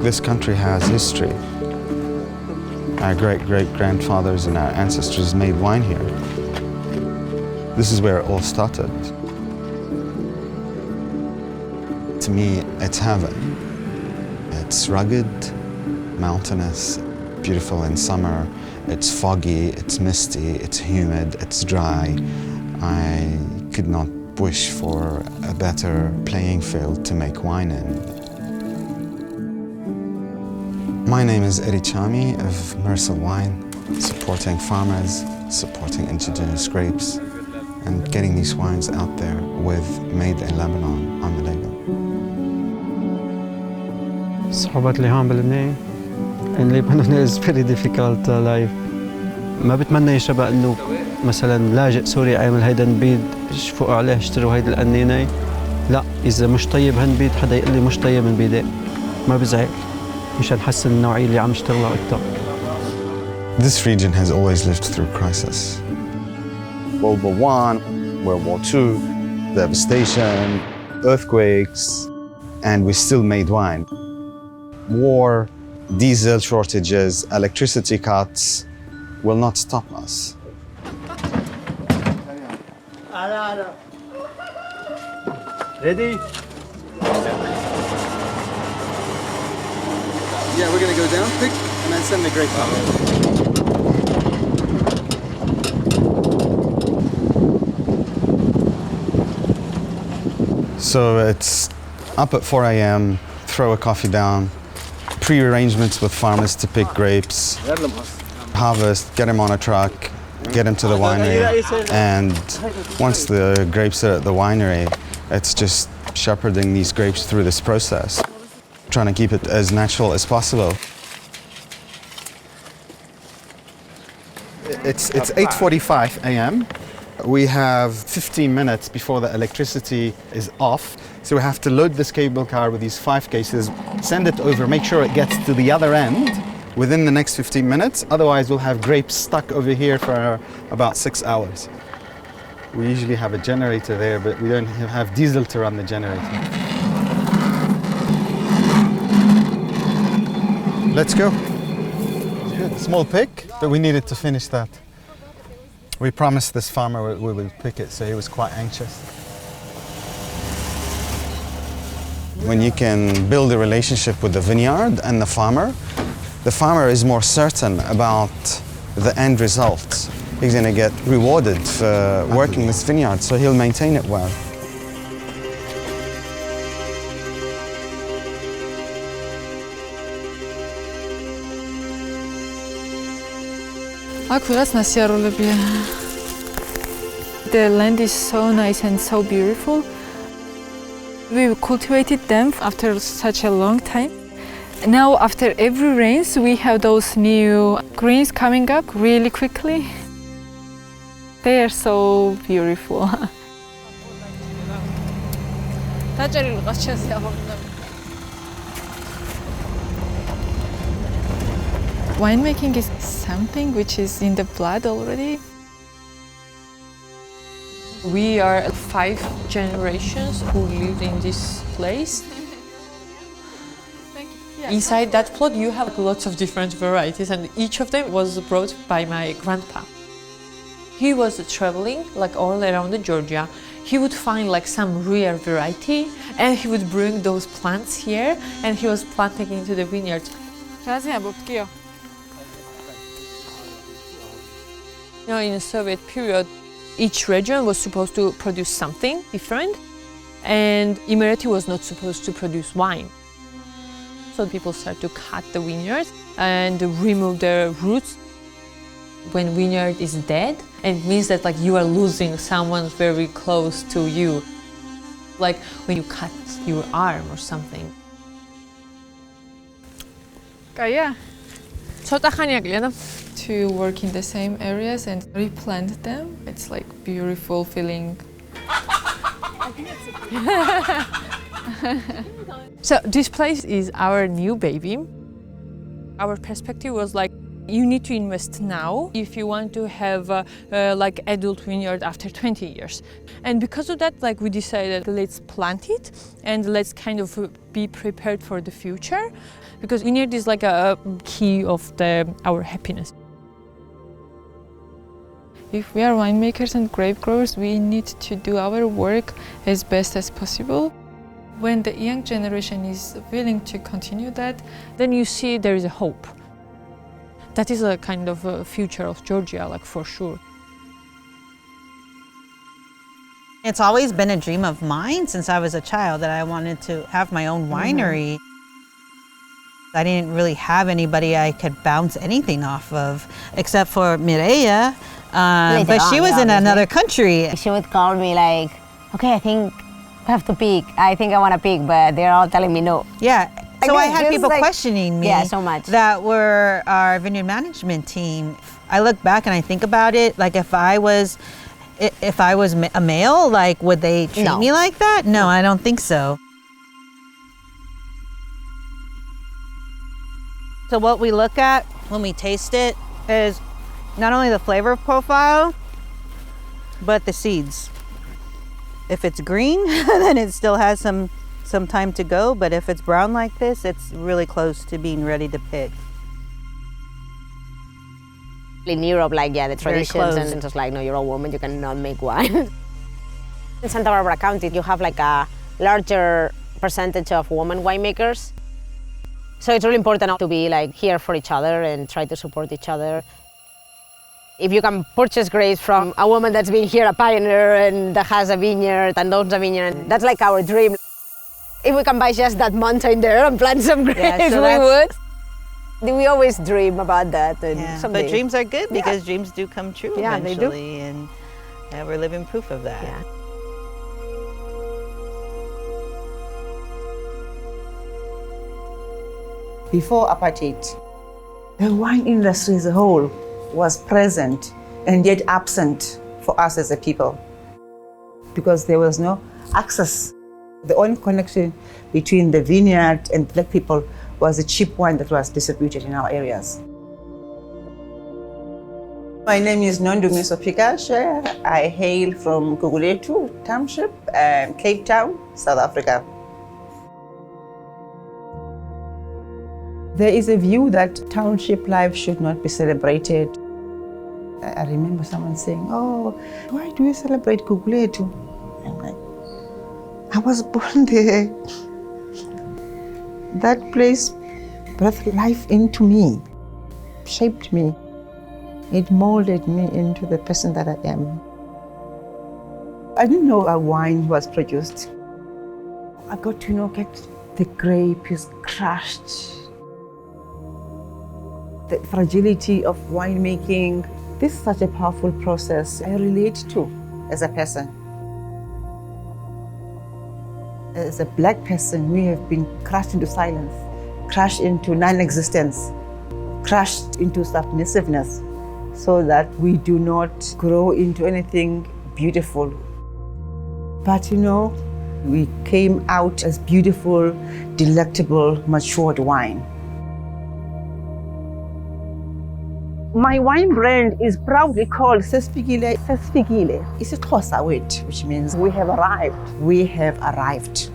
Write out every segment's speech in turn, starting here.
This country has history. Our great-great-grandfathers and our ancestors made wine here. This is where it all started. To me, it's heaven. It's rugged, mountainous, beautiful in summer. It's foggy, it's misty, it's humid, it's dry. I could not wish for a better playing field to make wine in. My name is Eddie Chami of Mersal Wine, supporting farmers, supporting indigenous grapes, and getting these wines out there with Made in Lebanon on the label. صعوبات اللي هون بلبنان. In Lebanon is very difficult life. ما بتمنى يا شباب انه مثلا لاجئ سوري عامل هيدا نبيد شفقوا عليه اشتروا هيدي القنينه. لا، اذا مش طيب هالنبيد حدا يقول لي مش طيب نبيده. ما بزعل. مشان نحسن النوعيه اللي عم نشتغلها اكثر. This region has always lived through crisis. World War I, World War II, devastation, earthquakes, and we still made wine. War, diesel shortages, electricity cuts will not stop us. Ready? Yeah, we're gonna go down, pick, and then send the grape out. So it's up at 4 a.m., throw a coffee down, pre-arrangements with farmers to pick grapes, harvest, get them on a truck, get them to the winery, and once the grapes are at the winery, it's just shepherding these grapes through this process, trying to keep it as natural as possible. It's 8:45 a.m. We have 15 minutes before the electricity is off, so we have to load this cable car with these 5 cases, send it over, make sure it gets to the other end within the next 15 minutes, otherwise we'll have grapes stuck over here for about 6 hours. We usually have a generator there, but we don't have diesel to run the generator. Let's go. Small pick, but we needed to finish that. We promised this farmer we would pick it, so he was quite anxious. When you can build a relationship with the vineyard and the farmer is more certain about the end result. He's going to get rewarded for working this vineyard, so he'll maintain it well. The land is so nice and so beautiful. We cultivated them after such a long time. Now, after every rains, we have those new greens coming up really quickly. They are so beautiful. Winemaking is something which is in the blood already. We are 5 generations who lived in this place. Inside that plot you have lots of different varieties, and each of them was brought by my grandpa. He was traveling like all around Georgia. He would find like some rare variety and he would bring those plants here and he was planting into the vineyard. You know, in the Soviet period, each region was supposed to produce something different, and Imereti was not supposed to produce wine. So people start to cut the vineyards and remove their roots. When vineyard is dead, and it means that like you are losing someone very close to you. Like when you cut your arm or something. Yeah. So To work in the same areas and replant them, it's like beautiful feeling. So this place is our new baby. Our perspective was like, You need to invest now if you want to have like adult vineyard after 20 years. And because of that, like we decided, let's plant it and let's kind of be prepared for the future, because vineyard is like a key of our happiness. If we are winemakers and grape growers, we need to do our work as best as possible. When the young generation is willing to continue that, then you see there is a hope. That is a kind of a future of Georgia, like for sure. It's always been a dream of mine since I was a child that I wanted to have my own winery. I didn't really have anybody I could bounce anything off of, except for Mireia, but she was in another country. She would call me like, okay, I think I have to pick. I think I want to pick, but they're all telling me no. Yeah, so I had people questioning me so much. that were our vineyard management team. I look back and I think about it, like if I was a male, like would they treat me like that? No, I don't think so. So what we look at when we taste it is not only the flavor profile, but the seeds. If it's green, then it still has some time to go, but if it's brown like this, it's really close to being ready to pick. In Europe, like, the traditions, and it's just like, no, you're a woman, you cannot make wine. In Santa Barbara County, you have like a larger percentage of women winemakers. So it's really important to be like here for each other and try to support each other. If you can purchase grapes from a woman that's been here, a pioneer, and that has a vineyard and owns a vineyard, that's like our dream. If we can buy just that mountain there and plant some grapes, we would. We always dream about that. And but dreams are good because dreams do come true eventually. They do. And we're living proof of that. Yeah. Before apartheid, the wine industry as a whole was present and yet absent for us as a people because there was no access. The only connection between the vineyard and black people was the cheap wine that was distributed in our areas. My name is Nondumiso Pikashe. I hail from Guguletu Township, Cape Town, South Africa. There is a view that township life should not be celebrated. I remember someone saying, oh, why do you celebrate Guguletu? I'm like, I was born there. That place breathed life into me, shaped me. It molded me into the person that I am. I didn't know a wine was produced. I got to get the grape is crushed. The fragility of winemaking. This is such a powerful process I relate to as a person. As a black person, we have been crushed into silence, crushed into non-existence, crushed into submissiveness, so that we do not grow into anything beautiful. But we came out as beautiful, delectable, matured wine. My wine brand is proudly called Sesfikile. Sesfikile is a Xhosa word, which means we have arrived. We have arrived.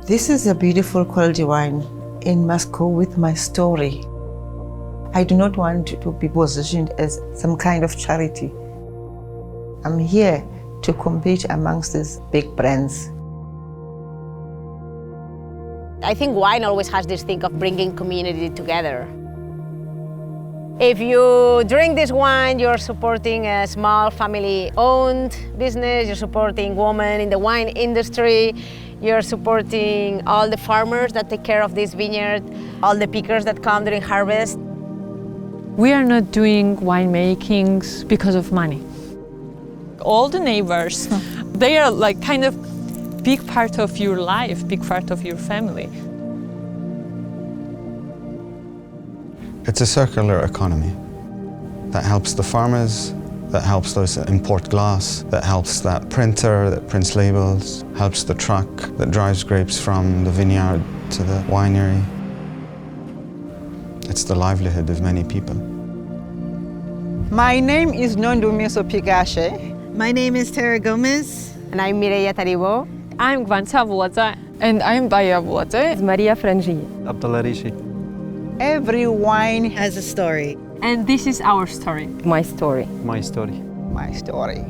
This is a beautiful quality wine. It must go with my story. I do not want to be positioned as some kind of charity. I'm here to compete amongst these big brands. I think wine always has this thing of bringing community together. If you drink this wine, you're supporting a small family-owned business, you're supporting women in the wine industry, you're supporting all the farmers that take care of this vineyard, all the pickers that come during harvest. We are not doing winemakings because of money. All the neighbors, they are like kind of big part of your life, big part of your family. It's a circular economy that helps the farmers, that helps those that import glass, that helps that printer that prints labels, helps the truck that drives grapes from the vineyard to the winery. It's the livelihood of many people. My name is Nondumiso Pigashe. My name is Tara Gomez. And I'm Mireia Taribo. I'm Gvanta Vuadza. And I'm Baya Vuadze. Maria Frangi. Abdullah Rishi. Every wine Has a story. And this is our story. My story. My story. my story.